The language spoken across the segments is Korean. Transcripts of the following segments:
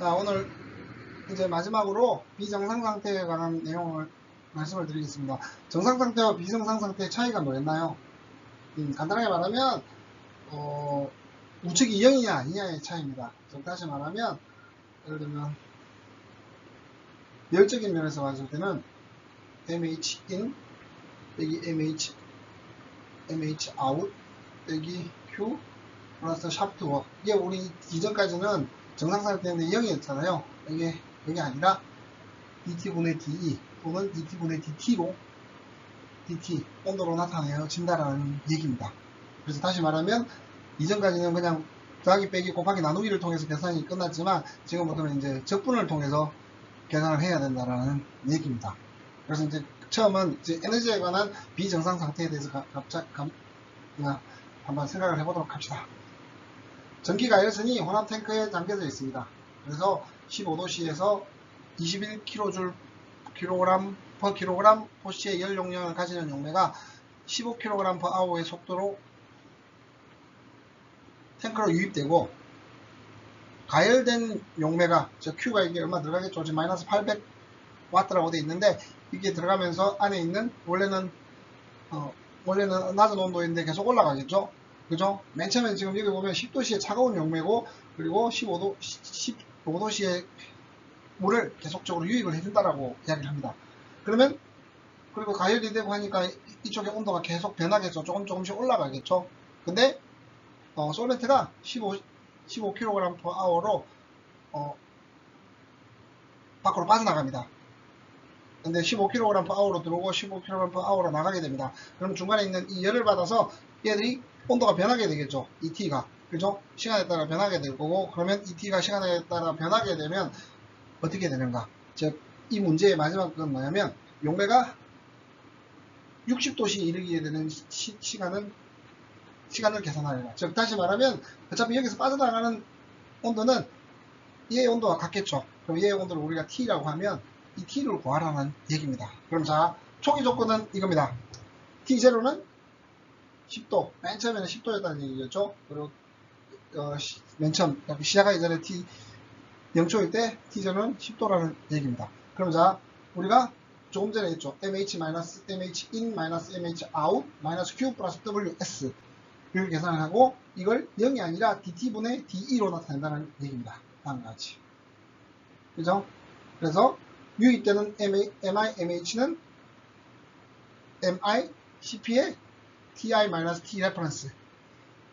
자, 오늘 이제 마지막으로 비정상 상태에 관한 내용을 말씀을 드리겠습니다. 정상 상태와 비정상 상태의 차이가 뭐였나요? 간단하게 말하면 우측이 0이냐 아니냐의 차이입니다. 다시 말하면 예를 들면 열적인 면에서 봤을 때는 MH인 빼기 MHout 빼기 Q 플러스 샤프트 워크. 이게 우리 이전까지는 정상 상태인데 0이었잖아요. 이게 아니라 dt분의 de 또는 dt분의 dt로 dt 온도로 나타내어진다라는 얘기입니다. 그래서 다시 말하면 이전까지는 그냥 더하기 빼기 곱하기 나누기를 통해서 계산이 끝났지만 지금부터는 이제 적분을 통해서 계산을 해야 된다라는 얘기입니다. 그래서 이제 처음은 이제 에너지에 관한 비정상 상태에 대해서 한번 생각을 해보도록 합시다. 전기가 에어슨이 혼합 탱크에 담겨져 있습니다. 그래서 15도씨에서 21kJ per kg 호시의 열 용량을 가지는 용매가 15kg per hour의 속도로 탱크로 유입되고, 가열된 용매가, Q가 이게 얼마 들어가겠죠? 지금 마이너스 800W라고 되어 있는데, 이게 들어가면서 안에 있는, 원래는 낮은 온도인데 계속 올라가겠죠? 그죠? 맨 처음에 지금 여기 보면 10도씨의 차가운 용매고, 그리고 15도씨의 물을 계속적으로 유입을 해준다라고 이야기를 합니다. 그리고 가열이 되고 하니까 이쪽의 온도가 계속 변하겠죠. 조금씩 올라가겠죠. 근데 솔벤트가 15kg per hour로 밖으로 빠져나갑니다. 근데 15kg per hour로 들어오고 15kg per hour로 나가게 됩니다. 그럼 중간에 있는 이 열을 받아서 얘들이 온도가 변하게 되겠죠. 이 T가. 그죠? 시간에 따라 변하게 될 거고, 그러면 이 T가 시간에 따라 변하게 되면 어떻게 되는가? 즉, 이 문제의 마지막 건 뭐냐면, 용매가 60도씨 이르게 되는 시간을 계산하려고. 즉, 다시 말하면, 어차피 여기서 빠져나가는 온도는 얘의 온도와 같겠죠. 그럼 얘의 온도를 우리가 T라고 하면, 이 T를 구하라는 얘기입니다. 그럼 자, 초기 조건은 이겁니다. T0는 10도, 맨 처음에는 10도였다는 얘기겠죠. 그리고 맨 처음 시작하기 전에 T 0초일 때 T0는 10도라는 얘기입니다. 그럼 자, 우리가 조금 전에 했죠. MH-MHin MHout Q 플러스 WS 를 계산을 하고, 이걸 0이 아니라 dt분의 de로 나타낸다는 얘기입니다. 다음과 같이. 그죠? 그래서 유입되는 MIMH는 MICP의 TI-T 레퍼런스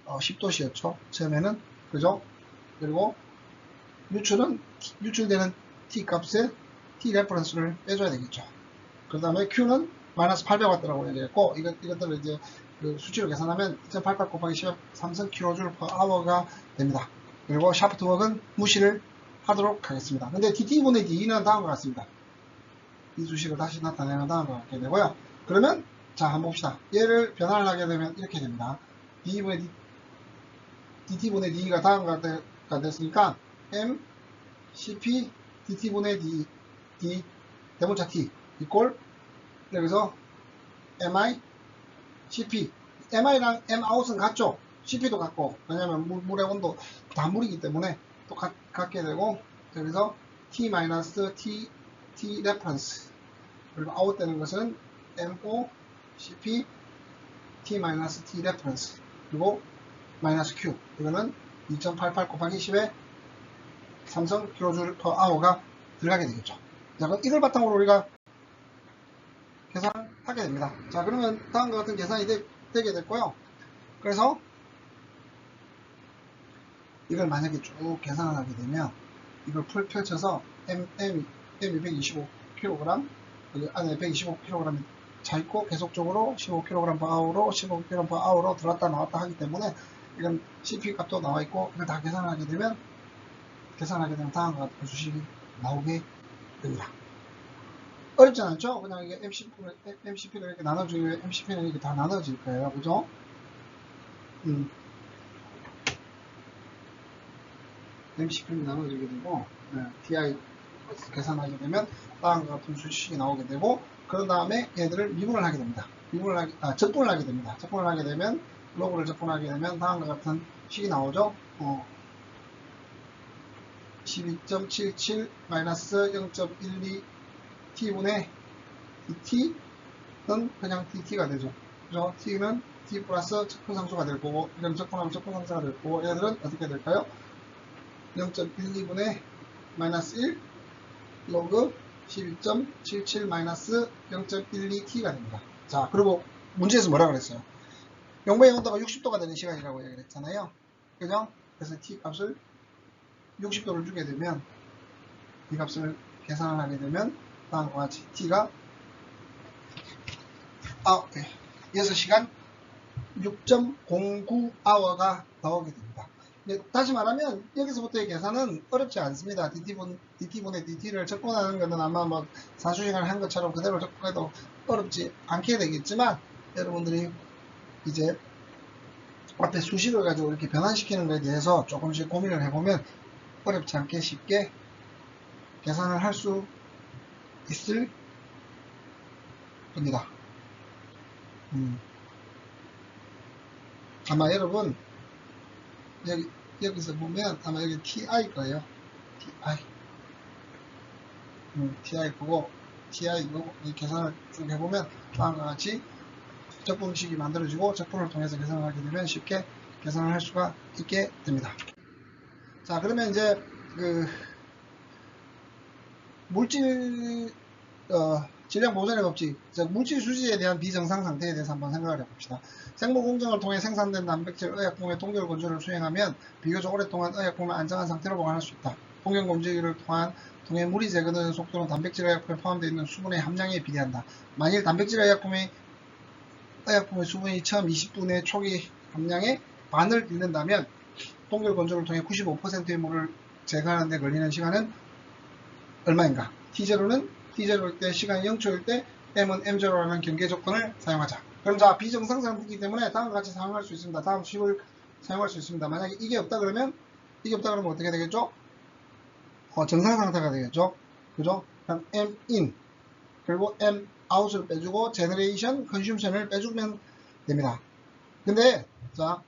10도씨였죠. 처음에는. 그죠? 그리고 유출되는 T 값에 T 레퍼런스를 빼줘야 되겠죠. 그 다음에 Q는 마이너스 800W라고 얘기했고, 이것들을 이제 그 수치로 계산하면 2.88 곱하기 13kJ per hour가 됩니다. 그리고 샤프트 웍은 무시를 하도록 하겠습니다. 근데 dt분의 de는 다음과 같습니다. 이 수식을 다시 나타내면 다음과 같게 되고요. 그러면 자, 한번 봅시다. 얘를 변화를 하게 되면 이렇게 됩니다. dt분의 de가 다음과 같게 됐으니까 m cp dt분의 d 대문자 t 이꼴, 여기서 mi cp, mi랑 mout은 같죠. cp도 같고, 왜냐면 물의 온도 다 물이기 때문에 또 같게 되고, 여기서 t reference, 그리고 out 되는 것은 mo cp t reference, 그리고 마이너스 q, 이거는 2.88 곱하기 10의 삼성 kJ per hour가 들어가게 되겠죠. 자, 그럼 이걸 바탕으로 우리가 계산을 하게 됩니다. 자, 그러면 다음과 같은 계산이 되게 됐고요. 그래서 이걸 만약에 쭉 계산을 하게 되면, 이걸 펼쳐서 M이 125kg, 여기 안에 125kg이 차있고 계속적으로 15kg per hour로 15kg per hour로 들어왔다 나왔다 하기 때문에, 이건 CP 값도 나와있고, 이걸 다 계산을 하게 되면 다음과 같은 수식이 나오게 됩니다. 어렵지 않죠? 그냥 이게 MCP를 이렇게 나눠주면 MCP는 이렇게 다 나눠질 거예요. 그죠? MCP는 나눠지게 되고, TI 계산하게 되면 다음과 같은 수식이 나오게 되고, 그런 다음에 얘들을 미분을 하게 됩니다. 적분을 하게 됩니다. 적분을 하게 되면, 로그를 적분하게 되면 다음과 같은 식이 나오죠. 12.77 마이너스 0.12 t분의 dt는 그냥 dt가 되죠. 그죠? t는 t 플러스 적분상수가 될 거고, 이런 적분하면 적분상수가 될 거고, 얘들은 어떻게 될까요? 0.12분의 마이너스 1 로그 12.77 마이너스 0.12t가 됩니다. 자, 그리고 문제에서 뭐라 그랬어요? 용매의 온도가 60도가 되는 시간이라고 얘기를 했잖아요. 그죠? 그래서 t 값을 60도를 주게 되면, 이 값을 계산을 하게 되면, 다음과 같이 t가 6시간 6.09아워가 나오게 됩니다. 다시 말하면 여기서부터의 계산은 어렵지 않습니다. dt분의 dt를 적분하는 것은 아마 뭐 산수시간을 한 것처럼 그대로 적분해도 어렵지 않게 되겠지만, 여러분들이 이제 앞에 수식을 가지고 이렇게 변환시키는 것에 대해서 조금씩 고민을 해보면 어렵지 않게 쉽게 계산을 할 수 있을 겁니다. 아마 여러분 여기서 보면 아마 여기 ti 거예요. ti 보고 ti 보고 이 계산을 쭉 해보면 다음과 같이 적분식이 만들어지고 적분을 통해서 계산을 하게 되면 쉽게 계산을 할 수가 있게 됩니다. 자, 그러면 이제 그 물질 질량 보존의 법칙, 즉 물질 수지에 대한 비정상 상태에 대해서 한번 생각을 해봅시다. 생물 공정을 통해 생산된 단백질 의약품의 동결 건조를 수행하면 비교적 오랫동안 의약품을 안정한 상태로 보관할 수 있다. 동결 건조기를 통해 물이 제거되는 속도는 단백질 의약품에 포함되어 있는 수분의 함량에 비례한다. 만일 단백질 의약품의 수분이 처음 20분의 초기 함량의 반을 잃는다면 동결 건조를 통해 95%의 물을 제거하는 데 걸리는 시간은 얼마인가? T0일 때 시간이 0초일 때 M은 M0라는 경계 조건을 사용하자. 그럼 자, 비정상 상태이기 때문에 다음과 같이 사용할 수 있습니다. 다음 식을 사용할 수 있습니다. 만약에 이게 없다 그러면 어떻게 되겠죠? 정상 상태가 되겠죠. 그죠? 그럼 Min 그리고 Mout을 빼주고 Generation, Consumption을 빼주면 됩니다. 근데 자,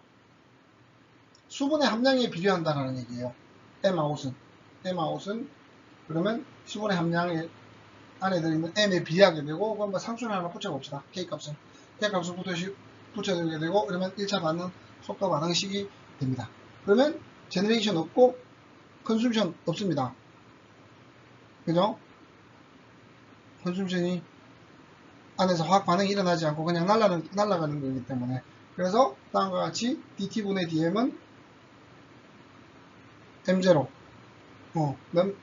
수분의 함량에 비례한다는 얘기예요. Mout은 그러면 수분의 함량에 안에 들어있는 m에 비례하게 되고, 그럼 뭐 상수를 하나 붙여봅시다. k값을 붙여주게 되고, 그러면 1차 반응 속도 반응식이 됩니다. 그러면 제너레이션 없고 컨숨션 없습니다. 그죠? 컨숨션이 안에서 화학 반응이 일어나지 않고 그냥 날아가는 거기 때문에, 그래서 다음과 같이 dt분의 dm은 m0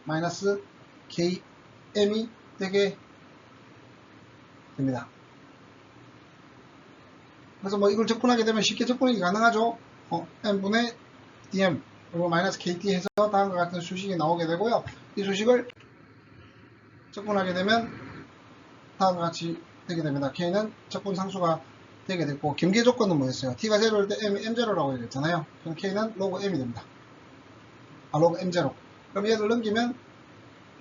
마이너스 km이 되게 됩니다. 그래서 뭐 이걸 적분하게 되면 쉽게 적분이 가능하죠. m분의 dm 그리고 마이너스 kt 해서 다음과 같은 수식이 나오게 되고요. 이 수식을 적분하게 되면 다음과 같이 되게 됩니다. k는 적분 상수가 되게 됐고, 경계 조건은 뭐였어요? t가 0일 때 m이 m0라고 얘기했잖아요. 그럼 k는 로그 m이 됩니다. 로그 m0. 그럼 얘를 넘기면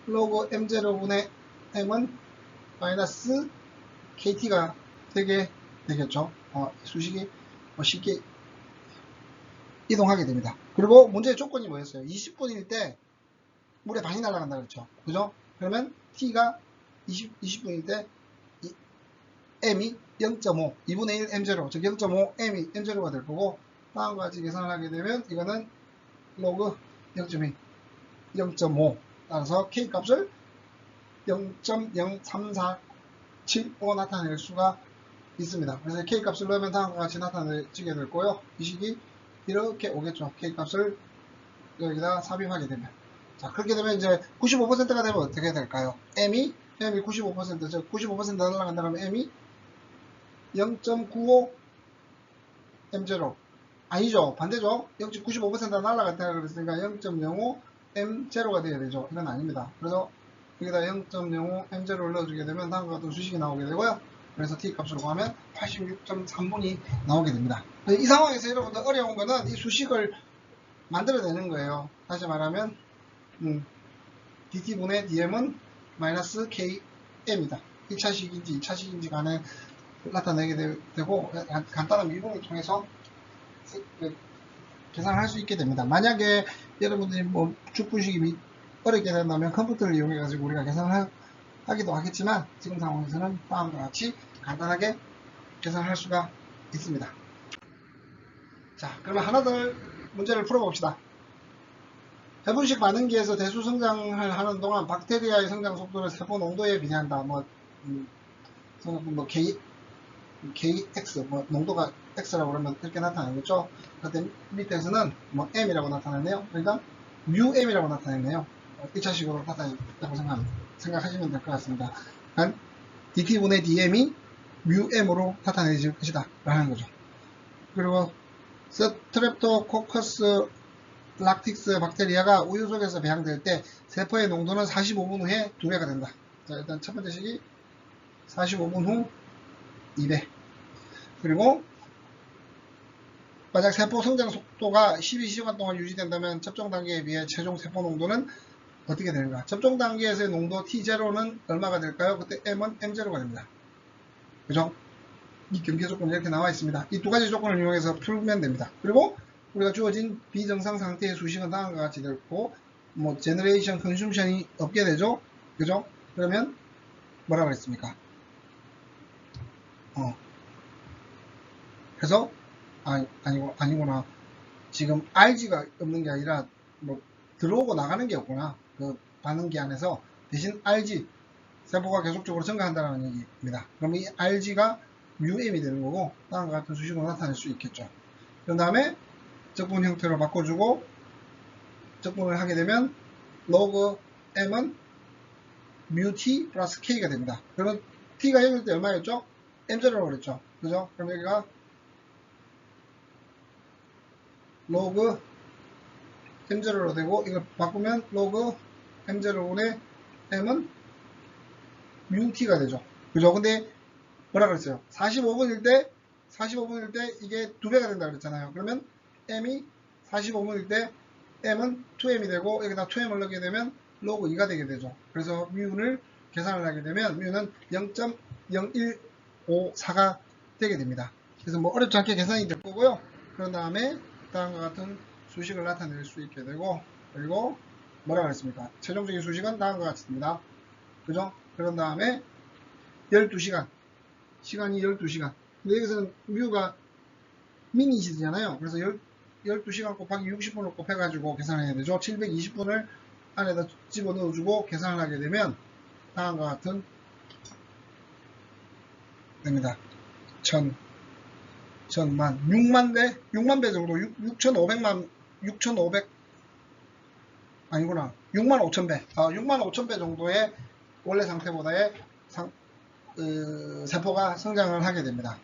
로그 m0분의 m은 마이너스 kt가 되게 되겠죠. 수식이 쉽게 이동하게 됩니다. 그리고 문제의 조건이 뭐였어요? 20분일 때 물에 반이 날아간다 그랬죠. 그죠? 그러면 t가 20분일 때 m이 0.5, 2분의 1 m0, 즉 0.5 m이 m0가 될 거고, 다음과 같이 계산을 하게 되면 이거는 로그 0.2, 0.5 따라서 k 값을 0.03475 나타낼 수가 있습니다. 그래서 k 값을 넣으면 다음과 같이 나타내지게 될 거고요. 이 식이 이렇게 오겠죠. k 값을 여기다 삽입하게 되면. 자, 그렇게 되면 이제 95%가 되면 어떻게 될까요? m이 95%, 즉 95% 날아간다 그러면 m이 0.95 m0 아니죠. 반대죠. 0.95% 날아갔다 그랬으니까 0.05 m0가 되어야 되죠. 이건 아닙니다. 그래서 여기다 0.05 m0를 넣어주게 되면 다음과 같은 수식이 나오게 되고요. 그래서 t 값으로 구하면 86.3분이 나오게 됩니다. 이 상황에서 여러분들 어려운 거는 이 수식을 만들어내는 거예요. 다시 말하면 dt분의 dm은 마이너스 km이다. 1차식인지 2차식인지 간에 나타내게 되고, 간단한 미분을 통해서 계산을 할 수 있게 됩니다. 만약에 여러분들이 뭐 축분식이 어렵게 된다면 컴퓨터를 이용해 가지고 우리가 계산을 하기도 하겠지만 지금 상황에서는 다음과 같이 간단하게 계산할 수가 있습니다. 자, 그러면 하나 더 문제를 풀어봅시다. 해분식 반응기에서 대수 성장을 하는 동안 박테리아의 성장 속도를 세포 농도에 비례한다. KX, 농도가 X라고 그러면 이렇게 나타나겠죠? 그때 밑에서는 M이라고 나타나네요. 그러니까 μM이라고 나타냈네요. 1차식으로 나타냈다고 생각하시면 될 것 같습니다. 그러니까 DT분의 DM이 μM으로 나타내질 것이다. 라는 거죠. 그리고 스트랩토코커스 락틱스 박테리아가 우유 속에서 배양될 때 세포의 농도는 45분 후에 2배가 된다. 자, 일단 첫 번째 식이 45분 후 2배. 그리고 만약 세포 성장 속도가 12시간 동안 유지된다면 접종 단계에 비해 최종 세포 농도는 어떻게 되는가? 접종 단계에서의 농도 T0는 얼마가 될까요? 그때 M은 M0가 됩니다. 그죠? 이 경계 조건이 이렇게 나와 있습니다. 이 두 가지 조건을 이용해서 풀면 됩니다. 그리고 우리가 주어진 비정상 상태의 수식은 다음과 같이 되고, 제너레이션 컨슘션이 없게 되죠? 그죠? 그러면 뭐라고 했습니까? 그래서 아니구나. 지금 RG가 없는 게 아니라 들어오고 나가는 게 없구나. 그 반응기 안에서 대신 RG 세포가 계속적으로 증가한다는 얘기입니다. 그럼 이 RG가 μM이 되는 거고 다음과 같은 수식으로 나타낼 수 있겠죠. 그 다음에 적분 형태로 바꿔주고 적분을 하게 되면 log m은 μt 플러스 k가 됩니다. 그러면 t가 0일 때 얼마였죠? m0라고 그랬죠. 그죠? 그럼 여기가 log m0로 되고 이걸 바꾸면 log m0분의 m은 μt가 되죠. 그죠? 근데 뭐라 그랬어요? 45분일 때 이게 2배가 된다 그랬잖아요. 그러면 m이 45분일 때 m은 2m이 되고 여기다 2m을 넣게 되면 log 2가 되게 되죠. 그래서 μ를 계산을 하게 되면 μ는 0.0154가 되게 됩니다. 그래서 어렵지 않게 계산이 될 거고요. 그런 다음에 다음과 같은 수식을 나타낼 수 있게 되고, 그리고 뭐라 그랬습니까? 최종적인 수식은 다음과 같이 됩니다. 그죠? 그런 다음에 12시간 시간이 12시간. 근데 여기서는 μ가 미니시잖아요. 그래서 12시간 곱하기 60분을 곱해가지고 계산해야 되죠. 720분을 안에다 집어넣어주고 계산을 하게 되면 다음과 같은 됩니다. 6만 배 정도, 6,500 아니구나. 6만 5천 배. 6만 5천 배 정도의 원래 상태보다의 세포가 성장을 하게 됩니다.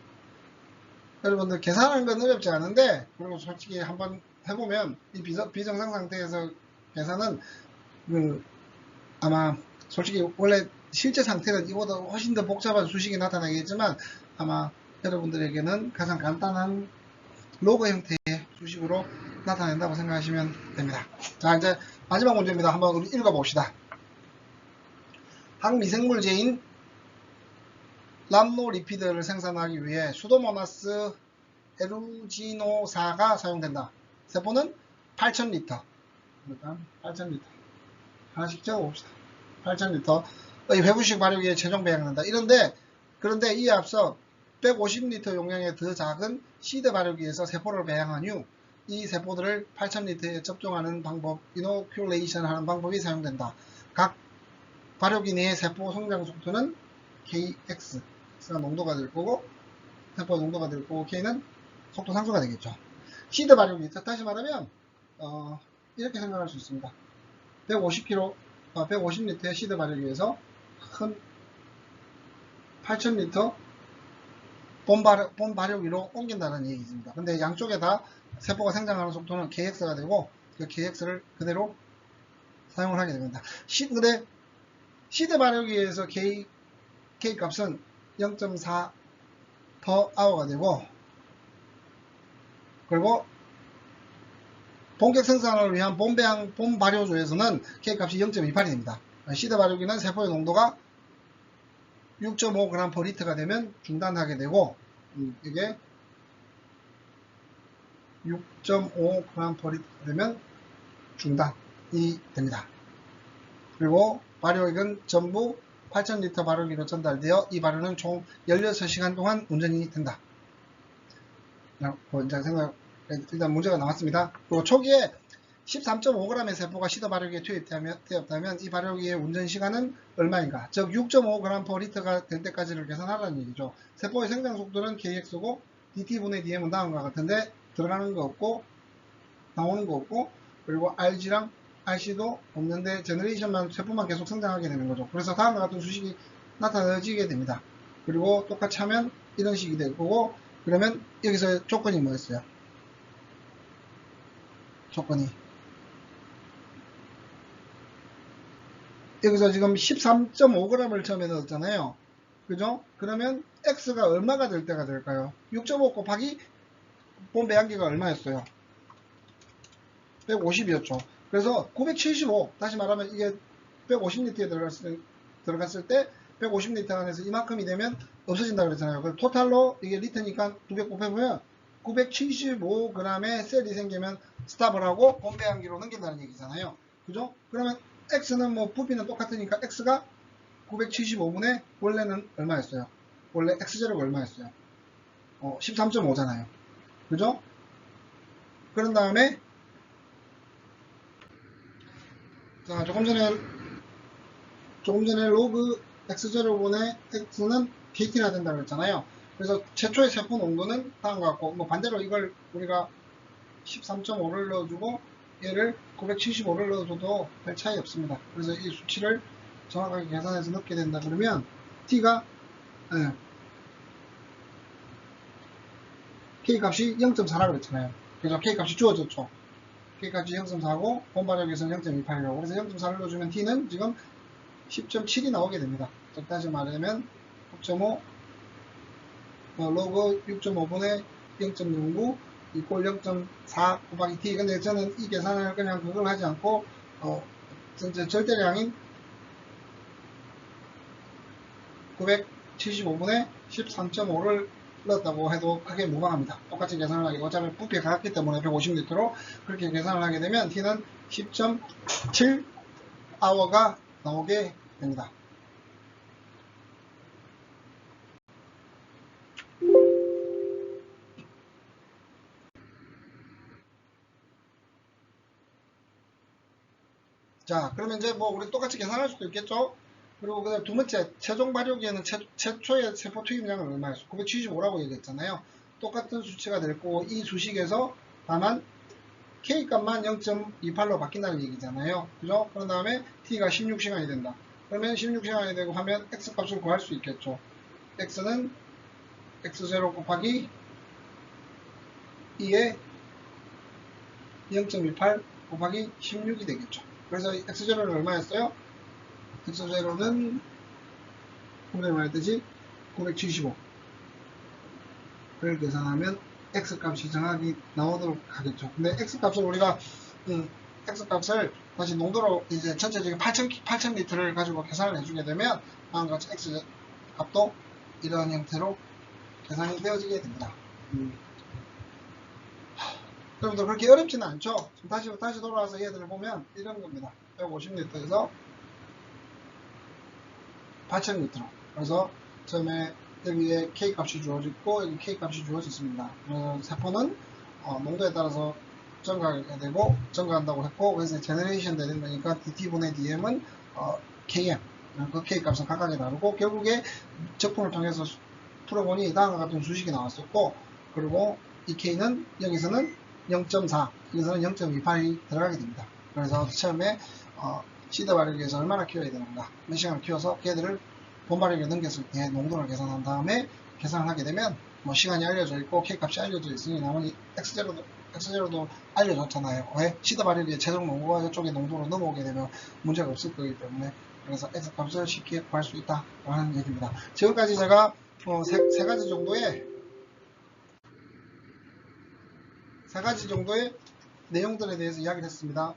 여러분들 계산하는 건 어렵지 않은데, 그리고 솔직히 한번 해보면 이 비정상 상태에서 계산은 아마 솔직히 원래 실제 상태는 이보다 훨씬 더 복잡한 수식이 나타나겠지만 아마 여러분들에게는 가장 간단한 로그 형태의 수식으로 나타낸다고 생각하시면 됩니다. 자, 이제 마지막 문제입니다. 한번 우리 읽어봅시다. 항미생물제인 람노리피드를 생산하기 위해 수도모나스 에루지노사가 사용된다. 세포는 8,000리터. 일단 8,000리터. 하나씩 적어봅시다. 8,000리터의 회분식 발효기에 최종 배양된다. 그런데 이에 앞서 150리터 용량의 더 작은 시드 발효기에서 세포를 배양한 후 이 세포들을 8,000리터에 접종하는 방법, 이노큘레이션 하는 방법이 사용된다. 각 발효기 내의 세포 성장 속도는 KX가 농도가 될 거고, 세포 농도가 될 거고, K는 속도 상수가 되겠죠. 시드 발효기, 다시 말하면, 이렇게 생각할 수 있습니다. 150리터의 시드 발효기에서 큰 8,000리터 본 발효기로 옮긴다는 얘기입니다. 근데 양쪽에 다 세포가 생장하는 속도는 KX가 되고, 그 KX를 그대로 사용을 하게 됩니다. 근데 시드 발효기에서 K 값은 0.4 per hour가 되고, 그리고 본격 생산을 위한 본 발효조에서는 K 값이 0.28이 됩니다. 시드 발효기는 세포의 농도가 6.5g per litr가 되면 중단하게 되고, 이게 6.5g per litre 되면 중단이 됩니다. 그리고 발효액은 전부 8,000리터 발효기로 전달되어 이 발효는 총 16시간 동안 운전이 된다. 일단 문제가 나왔습니다. 그리고 초기에 13.5g의 세포가 시더 발효기에 투입되었다면 이 발효기의 운전 시간은 얼마인가? 즉 6.5g/L가 될 때까지를 계산하라는 얘기죠. 세포의 생장 속도는 kx고 dt분의 dm은 다음과 같은데 들어가는 거 없고 나오는 거 없고 그리고 rg랑 rc도 없는데 제너레이션만 세포만 계속 성장하게 되는 거죠. 그래서 다음과 같은 수식이 나타나지게 됩니다. 그리고 똑같이 하면 이런 식이 될 거고 그러면 여기서 조건이 뭐였어요? 조건이 여기서 지금 13.5g을 처음에 넣었잖아요. 그죠? 그러면 x가 얼마가 될 때가 될까요? 6.5 곱하기 본 배양기가 얼마였어요? 150이었죠. 그래서 975 다시 말하면 이게 150리터에 들어갔을 때 150리터 안에서 이만큼이 되면 없어진다 그랬잖아요. 그래서 토탈로 이게 리터니까 200 곱해보면 975g의 셀이 생기면 스탑을 하고 본 배양기로 넘긴다는 얘기잖아요. 그죠? 그러면 x는 뭐 부피는 똑같으니까 x가 975분의 원래는 얼마였어요? 원래 x제로가 얼마였어요? 13.5잖아요. 그죠? 그런 다음에 자 조금 전에 로그 x제로분의 x는 kt가 된다고 했잖아요. 그래서 최초의 세포 농도는 다음과 같고 뭐 반대로 이걸 우리가 13.5를 넣어주고 얘를 975를 넣어줘도 별 차이 없습니다. 그래서 이 수치를 정확하게 계산해서 넣게 된다 그러면 t가 k값이 0.4라고 그랬잖아요. 그래서 k값이 주어졌죠. k값이 0.4고 본발효기에서는 0.28이라고 그래서 0.4를 넣어주면 t는 지금 10.7이 나오게 됩니다. 즉 다시 말하면 6.5 로그 6.5분의 0.09 이꼴 0.4 곱하기 t. 근데 저는 이 계산을 그냥 그걸 하지 않고 절대량인 975분의 13.5를 넣었다고 해도 크게 무방합니다. 똑같이 계산을 하게 어차피 부피가 같기 때문에 150리터로 그렇게 계산을 하게 되면 t는 10.7 아워가 나오게 됩니다. 자, 그러면 이제 뭐 우리 똑같이 계산할 수도 있겠죠? 그리고 그 두 번째, 최종 발효기에는 최초의 세포 투입량은 얼마였어? 975라고 얘기했잖아요. 똑같은 수치가 될 거고 이 수식에서 다만 K값만 0.28로 바뀐다는 얘기잖아요. 그죠? 그런 다음에 T가 16시간이 된다. 그러면 16시간이 되고 하면 X값을 구할 수 있겠죠. X는 X0 곱하기 2에 0.28 곱하기 16이 되겠죠. 그래서 X0는 얼마였어요? X0는 오늘 말했듯이 975를 계산하면 X값이 정확히 나오도록 하겠죠. 근데 X값을 우리가 X값을 다시 농도로 이제 전체적인 8,000리터를 가지고 계산을 해주게 되면 다음과 같이 X값도 이러한 형태로 계산이 되어지게 됩니다. 여러분들 그렇게 어렵지는 않죠. 다시 돌아와서 얘들을 보면 이런 겁니다. 150리터에서 8,000리터. 그래서 처음에 여기에 K값이 주어졌고 여기 K값이 주어졌습니다. 세포는 농도에 따라서 증가하게 되고 증가한다고 했고 그래서 제너레이션 되는 거니까 dt분의 dm은 km 그 K값은 각각에 다르고 결국에 적분을 통해서 풀어보니 다음과 같은 수식이 나왔었고 그리고 이 K는 여기서는 0.4 여기서는 0.28이 들어가게 됩니다. 그래서 처음에 시드 발효기에서 얼마나 키워야 되는가 몇 시간을 키워서 걔들을 본 발효기에 넘겼을 때 농도를 계산한 다음에 계산을 하게 되면 뭐 시간이 알려져 있고 K값이 알려져 있으니 나머지 X0도 알려줬잖아요. 왜? 시드 발효기에 최종 농도가 이쪽에 농도로 넘어오게 되면 문제가 없을 거기 때문에 그래서 X값을 쉽게 구할 수 있다라는 얘기입니다. 지금까지 제가 세 가지 정도의 내용들에 대해서 이야기를 했습니다.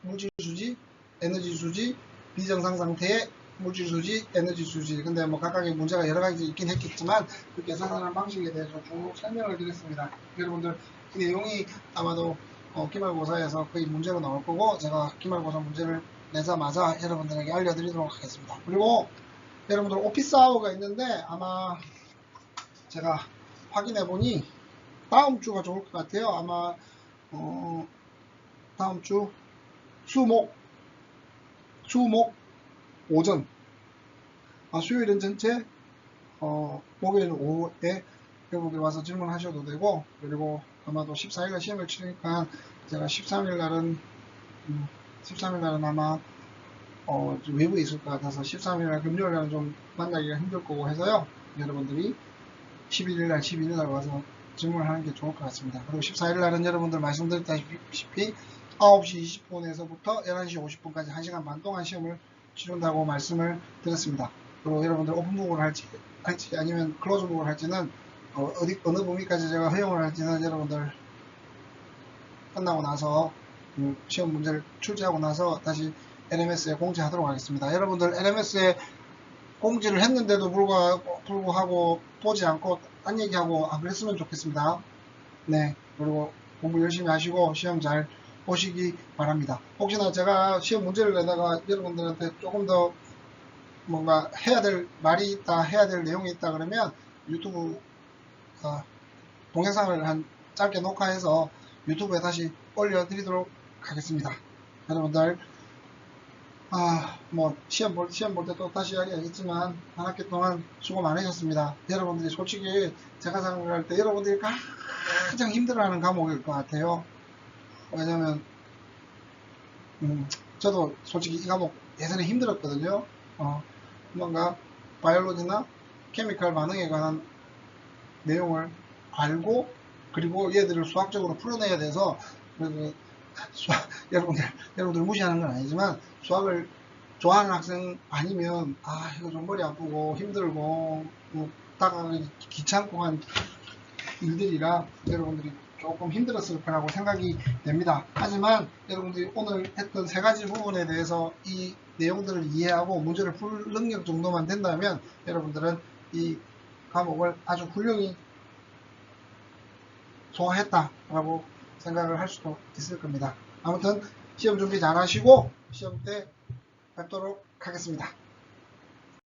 물질수지, 에너지수지, 비정상 상태의 물질수지, 에너지수지. 근데 뭐 각각의 문제가 여러 가지 있긴 했겠지만 그 계산하는 방식에 대해서 쭉 설명을 드렸습니다. 여러분들 이 내용이 아마도 기말고사에서 거의 문제로 나올 거고, 제가 기말고사 문제를 내자마자 여러분들에게 알려드리도록 하겠습니다. 그리고 여러분들 오피스 아워가 있는데 아마 제가 확인해 보니 다음 주가 좋을 것 같아요. 아마 다음 주 수목 오전, 수요일은 전체, 목요일 오후에 여러분들 와서 질문하셔도 되고, 그리고 아마도 14일날 시험을 치니까 제가 13일날은 아마 좀 외부에 있을 것 같아서 13일날 금요일날은 좀 만나기가 힘들 거고 해서요. 여러분들이 11일날 12일날 와서 질문을 하는 게 좋을 것 같습니다. 그리고 14일날은 여러분들 말씀드렸다시피 9시 20분에서부터 11시 50분까지 1시간 반 동안 시험을 치른다고 말씀을 드렸습니다. 그리고 여러분들 오픈북을 할지 아니면 클로즈북을 할지는 어느 범위까지 제가 허용을 할지는 여러분들 끝나고 나서 시험 문제를 출제하고 나서 다시 LMS에 공지하도록 하겠습니다. 여러분들 LMS에 공지를 했는데도 불구하고 보지 않고 딴 얘기하고 안 그랬으면 좋겠습니다. 네, 그리고 공부 열심히 하시고 시험 잘 보시기 바랍니다. 혹시나 제가 시험 문제를 내다가 여러분들한테 조금 더 뭔가 해야 될 말이 있다, 해야 될 내용이 있다 그러면 유튜브 동영상을 짧게 녹화해서 유튜브에 다시 올려드리도록 하겠습니다. 여러분들 시험 볼 때 또 다시 이야기하겠지만 한 학기 동안 수고 많으셨습니다. 여러분들이 솔직히 제가 생각할 때 여러분들이 가장 힘들어하는 과목일 것 같아요. 왜냐면 저도 솔직히 이 과목 예전에 힘들었거든요. 뭔가 바이올로지나 케미칼 반응에 관한 내용을 알고 그리고 얘들을 수학적으로 풀어내야 돼서 여러분들 무시하는 건 아니지만 수학을 좋아하는 학생 아니면 이거 좀 머리 아프고 힘들고 다가가기 귀찮고 한 일들이라 여러분들이 조금 힘들었을 거라고 생각이 됩니다. 하지만 여러분들이 오늘 했던 세 가지 부분에 대해서 이 내용들을 이해하고 문제를 풀 능력 정도만 된다면 여러분들은 이 과목을 아주 훌륭히 소화했다라고 생각을 할 수도 있을 겁니다. 아무튼 시험 준비 잘 하시고 시험 때 뵙도록 하겠습니다.